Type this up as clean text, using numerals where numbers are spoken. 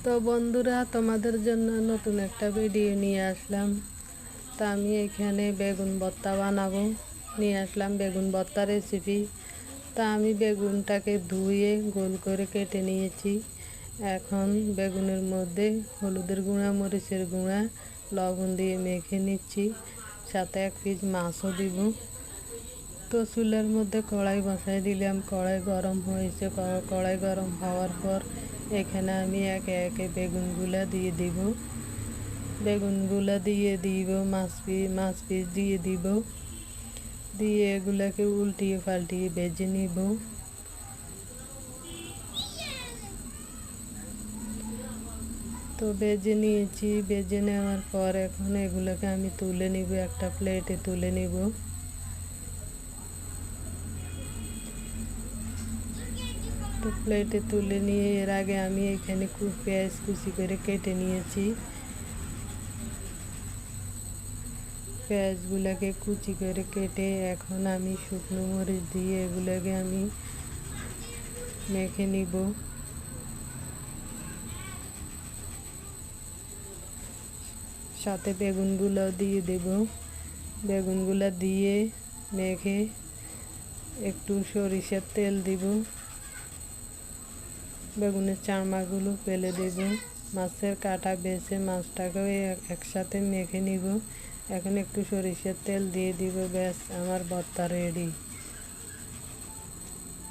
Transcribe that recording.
তো বন্ধুরা, তোমাদের জন্য নতুন একটা ভিডিও নিয়ে আসলাম। তা আমি এখানে বেগুন ভর্তা বানাবো, নিয়ে আসলাম বেগুন ভর্তা রেসিপি। তা আমি বেগুনটাকে ধুয়ে গোল করে কেটে নিয়েছি। এখন বেগুনের মধ্যে হলুদের গুঁড়া, মরিচের গুঁড়া, লবণ দিয়ে মেখে নিচ্ছি। সাথে এক পিস মাছও দিব। তো চুলার মধ্যে কড়াই বসাই দিলাম। কড়াই গরম হয়েছে। কড়াই গরম হওয়ার পর এখানে আমি একে একে বেগুনগুলা দিয়ে দিব। মাছ পিস দিয়ে দিব। দিয়ে এগুলাকে উল্টিয়ে পাল্টিয়ে ভেজে নিব। তো ভেজে নিয়েছি। ভেজে নেওয়ার পর এখন এগুলোকে আমি তুলে নিব, একটা প্লেটে তুলে নিব। তো প্লেটে তুলে নিয়ে এর আগে আমি এখানে পেঁয়াজ কুচি করে কেটে নিয়েছি। পেঁয়াজগুলোকে কুচি করে কেটে এখন আমি শুকনো মরিচ দিয়ে এগুলোকে আমি মেখে নিব। সাথে বেগুনগুলো দিয়ে দেব। বেগুনগুলো দিয়ে মেখে একটু সরিষার তেল দিব। বেগুনের চারমাগুলো ফেলে দেব। মাছের কাঁটা বেছে মাছটাকেও একসাথে মেখে নিব। এখন একটু সরিষার তেল দিয়ে দিব। ব্যাস, আমার ভর্তা রেডি।